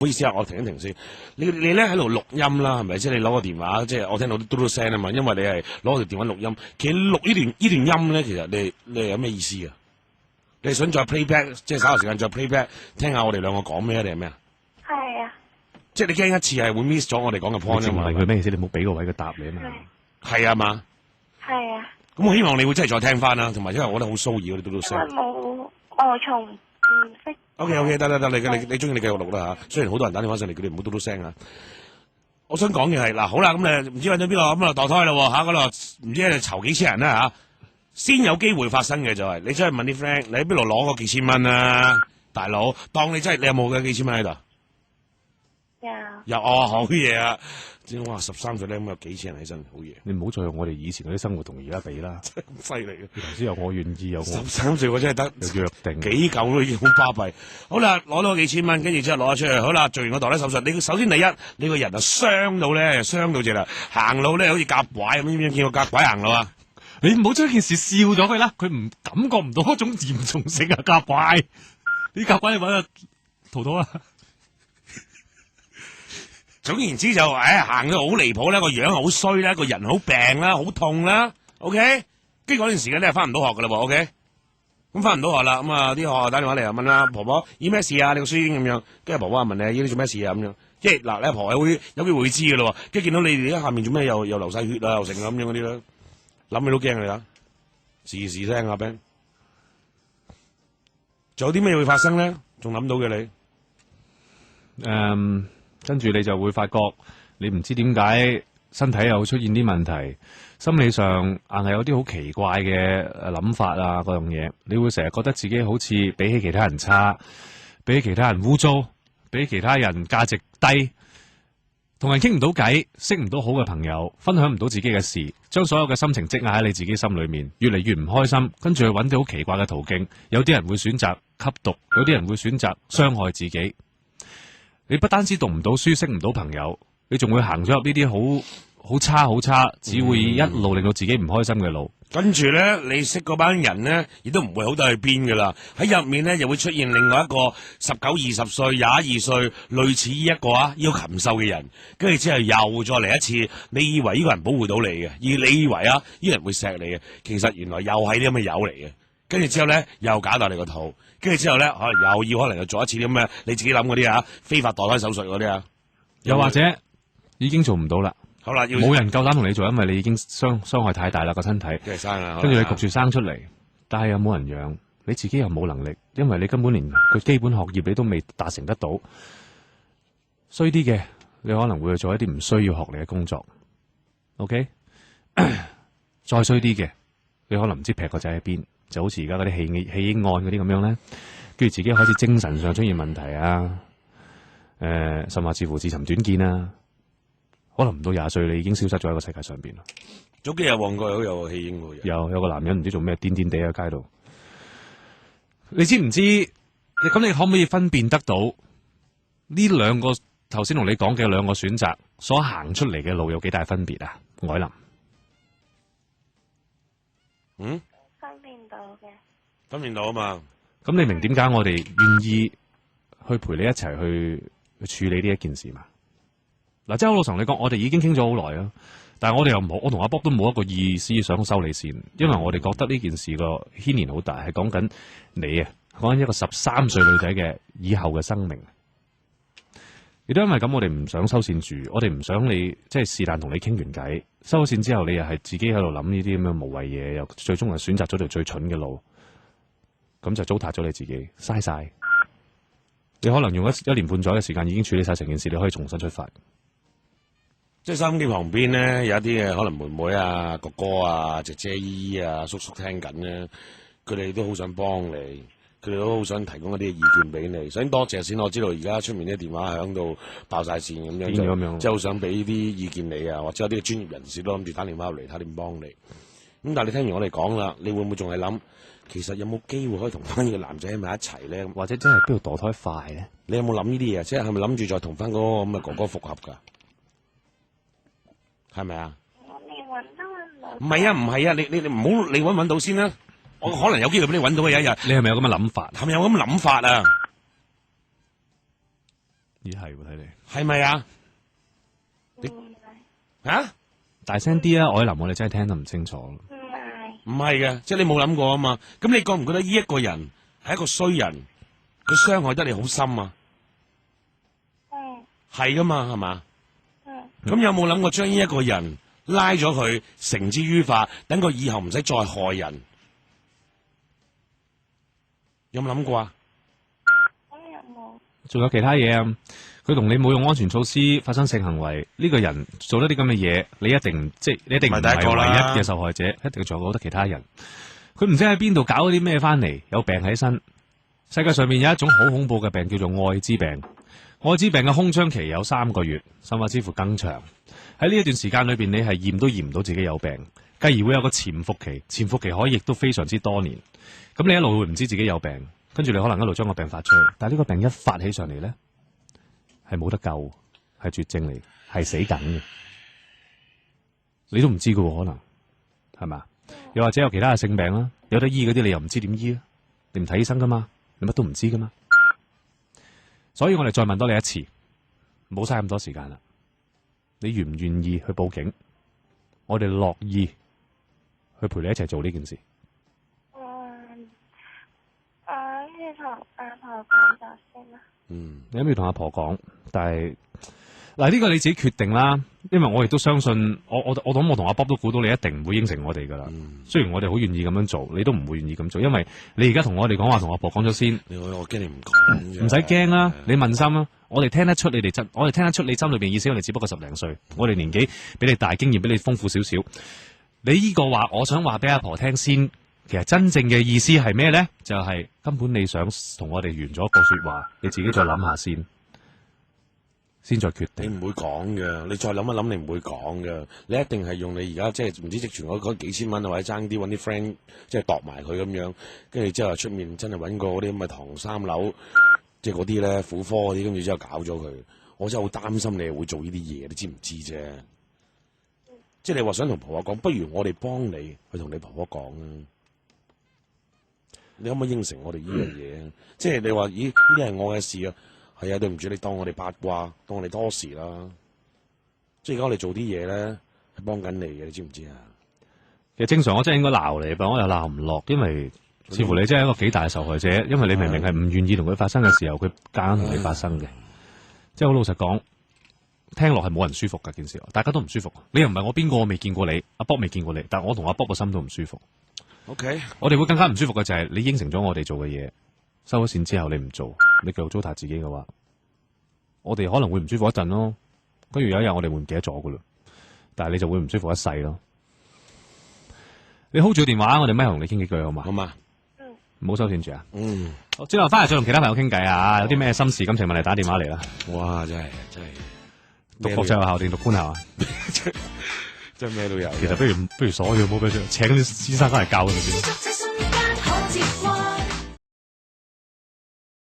好意思啊，我停一停先。你咧喺度錄音啦，係咪？即係你攞個電話，即係我聽到啲嘟嘟聲啊嘛。因為你係攞條電話錄音，其實錄呢段音咧，其實你係有咩意思啊？你係想再 playback， 即係稍後時間再 playback， 聽下我哋兩個講咩啊？定係咩啊？係啊。即係你驚一次係會 miss 咗我哋講嘅 point 啊嘛？問佢咩意思？你唔好俾個位佢答你啊嘛。係啊嘛。係啊。咁我希望你會真係再聽翻啦，同埋因為我覺得好騷擾啲嘟嘟聲。因為冇我從唔識。OK， 得，你中意你繼續錄啦嚇。雖然好多人打電話上嚟，佢哋唔好嘟嘟聲啊。我想講嘅係嗱，好啦，咁唔知揾咗邊個咁啊墮胎啦嚇，嗰度唔知係籌幾千人啦嚇，先有機會發生嘅就係你真係問啲 friend，你喺邊度攞個幾千蚊啊，大佬？當你真係你有冇嘅幾千蚊喺度？有哦，好嘢啊！哇，13歲咧咁有幾千人起身，好嘢！你唔好再用我哋以前嗰啲生活同而家比啦，真係咁犀利嘅。頭先有我願意，有我13歲我真係得有約定幾嚿都已經好巴閉。好啦，攞到幾千蚊，跟住之後攞咗出去。好啦，做完個墮胎手術，你首先第一，你個人啊傷到隻啦，行路咧好似夾拐咁，見過夾拐行路啊？你唔好將件事笑咗佢啦，佢唔感覺唔到嗰種嚴重性啊！夾拐，啲夾拐你揾個淘淘啊！總言之就，行到好離譜啦，個樣好衰啦，個人好病啦，好痛啦 ，OK， 跟住嗰段時間咧翻唔到學噶啦喎 ，OK， 咁翻唔到學啦，咁啊啲學校打電話嚟啊問啦婆婆，依咩事啊？你個孫咁樣，跟住婆婆問你依啲做咩事啊？咁樣，即係嗱，你阿婆會有機會知噶咯，跟住見到你哋喺下面做咩又流晒血啊，又成咁樣嗰啲啦，諗起都驚你啊，時聲啊 Ben， 仲有啲咩會發生咧？仲諗到嘅你？跟住你就會發覺，你唔知點解身體又出現啲問題，心理上硬係有啲好奇怪嘅諗法啊，嗰樣嘢，你會成日覺得自己好似比起其他人差，比起其他人污糟，比起其他人價值低，同人傾唔到偈，識唔到好嘅朋友，分享唔到自己嘅事，將所有嘅心情積壓喺你自己心裏面，越嚟越唔開心，跟住去揾啲好奇怪嘅途徑，有啲人會選擇吸毒，有啲人會選擇傷害自己。你不單止讀唔到書，識唔到朋友，你仲會行咗入呢啲好差，只會一路令到自己唔開心嘅路。跟住咧，你識嗰班人咧，亦都唔會好得去邊噶啦。喺入面咧，又會出現另外一個19、20歲、22歲，類似呢一個要禽獸嘅人。跟住之後又再嚟一次，你以為呢個人保護到你嘅，而你以為呢個人會錫你嘅，其實原來又係啲咁嘅友嚟嘅。跟住之後咧，又搞到你個肚。跟住之後咧，可能又做一次啲咁嘅你自己諗嗰啲非法墮胎手術嗰啲又或者已經做唔到啦。好啦，冇人夠膽同你做，因為你已經傷害太大啦個身體。跟住你焗住生出嚟，但係又冇人養，你自己又冇能力，因為你根本連佢基本學業你都未達成得到。衰啲嘅，你可能會去做一啲唔需要學歷嘅工作。OK， 再衰啲嘅，你可能唔知劈個仔喺邊。就好似而家嗰啲棄嬰案嗰啲咁樣咧，跟住自己開始精神上出現問題啊，甚至乎自尋短見啊，可能唔到20歲你已經消失咗喺個世界上邊啦。早幾日旺角有棄嬰喎，有個男人唔知做咩癲癲地喺街度，你知唔知？咁你可唔可以分辨得到呢兩個頭先同你講嘅兩個選擇所行出嚟嘅路有幾大分別啊？凱琳，分辨到啊嘛，咁你明點解我哋願意去陪你一齊去處理呢一件事嘛？嗱，即係好老實同你講，我哋已經傾咗好耐啊，但係我哋又冇，我同阿 Bob 都冇一個意思想收你線，因為我哋覺得呢件事個牽連好大，係講緊你啊，講緊一個13歲女仔嘅以後嘅生命。亦都因為咁，我哋唔想收線住，我哋唔想你即係是但同你傾完偈，收咗線之後，你又係自己喺度諗呢啲咁嘅無謂嘢，又最終係選擇咗條最蠢嘅路。咁就糟蹋咗你自己，嘥晒。你可能用一年半載嘅時間已經處理晒成件事，你可以重新出發。即係收音機旁邊咧，有一啲嘅可能妹妹啊、哥哥啊、姐姐姨姨啊、叔叔聽緊咧，佢哋都好想幫你，佢哋都好想提供一啲意見俾你。首先多謝先，我知道而家出面啲電話響到爆晒線咁樣，即係好想俾啲意見你啊，或者有啲專業人士都諗住打電話嚟睇點幫你。咁但係你聽完我哋講啦，你會唔會仲係諗？其實有冇機會可以同翻呢個男仔喺埋一齊咧？或者真係邊度墮胎快咧？你有冇諗呢啲嘢？即係咪諗住再同翻嗰個咁嘅哥哥復合㗎？係咪啊？我連揾都揾唔到。唔係啊！你唔好你揾到先啦。我可能有機會俾你揾到嘅有一日。你係咪有咁嘅諗法？係咪有咁嘅諗法啊？咦係喎，睇嚟係咪啊？唔係啊？大聲啲啊！愛琳，我哋真係聽得唔清楚。唔係唔係嘅，即係你冇諗過啊嘛。咁你覺唔覺得呢一個人係一個衰人？佢傷害得你好深啊？嗯係噶嘛，係嘛？嗯咁有冇諗過將呢一個人拉咗佢，繩之於法，等佢以後唔使再害人？有冇諗過啊？咁有冇仲有其他嘢啊？佢同你冇用安全措施發生性行為，呢個人做得啲咁嘅嘢，你一定你一定唔唔係第一個啦係唯一嘅受害者，一定仲有好多其他人。佢唔知喺邊度搞咗啲咩翻嚟，有病喺身。世界上面有一種好恐怖嘅病叫做愛滋病，愛滋病嘅空窗期有3個月，甚至乎更長。喺呢一段時間裏邊，你係驗都驗唔到自己有病，繼而會有個潛伏期，潛伏期可以亦都非常之多年。咁你一路會唔知自己有病，跟住你可能一路將個病發出去，但係呢個病一發起上嚟咧，係冇得救，係絕症嚟，係死緊嘅。你都唔知㗎喎，可能係咪？又或者有其他嘅性病啦，有得醫嗰啲你又唔知點醫啊？你唔睇醫生噶嘛？你乜都唔知噶嘛？所以我哋再問多你一次，唔好嘥咁多時間啦。你願唔願意去報警？我哋樂意去陪你一齊做呢件事。先同阿婆講咗先啦。嗯，你諗要同阿婆講，但係嗱呢個你自己決定啦。因為我亦都相信，我諗我同阿 Bob 都估到你一定唔會應承我哋噶啦。雖然我哋好願意咁樣做，你都唔會願意咁做，因為你而家同我哋講話，同阿婆講咗先。我驚你唔講啫。唔使驚啦，你問心啦。我哋聽得出你哋我哋聽得出你心裏邊意思，我哋只不過10零歲，我哋年紀比你大，經驗比你豐富少少。你呢個話，我想話俾阿婆聽先。其實真正嘅意思係咩咧？就係根本你想同我哋完咗個說話，你自己再諗下先再決定。你唔會講嘅，你再諗一諗，你唔會講嘅。你一定係用你而家即係唔知積存嗰幾千蚊啊，或者爭啲揾啲 friend 即係度埋佢咁樣，跟住之後出面真係揾個嗰啲咁嘅唐三樓，即係嗰啲咧婦科嗰啲，跟住之後搞咗佢。我真係好擔心你會做呢啲嘢，你知唔知啫？即係你話想同婆婆講，不如我哋幫你去同你婆婆講啊。你可唔可以應承我哋呢樣嘢？即係你話，咦？呢啲係我嘅事啊，係啊，對唔住，你當我哋八卦，當我哋多事啦。即係而家我哋做啲嘢咧，係幫緊你嘅，你知唔知啊？其實正常我真係應該鬧你，但我又鬧唔落，因為似乎你真係一個幾大嘅受害者，因為你明明係唔願意同佢發生嘅時候，佢夾硬同你發生嘅。即係好老實講，聽落係冇人舒服㗎件事，大家都唔舒服。你又唔係我邊個，我未見過你，阿 Bob 未見過你，但係我同阿 Bob 個心都唔舒服。OK，我哋會更加唔舒服嘅就係你應承咗我哋做嘅嘢，收咗線之後你唔做，你繼續糟蹋自己嘅話，我哋可能會唔舒服一陣咯。跟住有一日我哋會唔記得咗噶啦，但係你就會唔舒服一世咯。你 hold 住個電話，我哋咪同你傾幾句好嘛？好嘛？唔好收線住啊！好，之後翻嚟再同其他朋友傾偈啊！有啲咩心事感情問題打電話嚟啦。哇！真係讀國際學校定讀官校啊？真係咩都有。其實不如所有冇俾請啲師生翻嚟教佢哋先。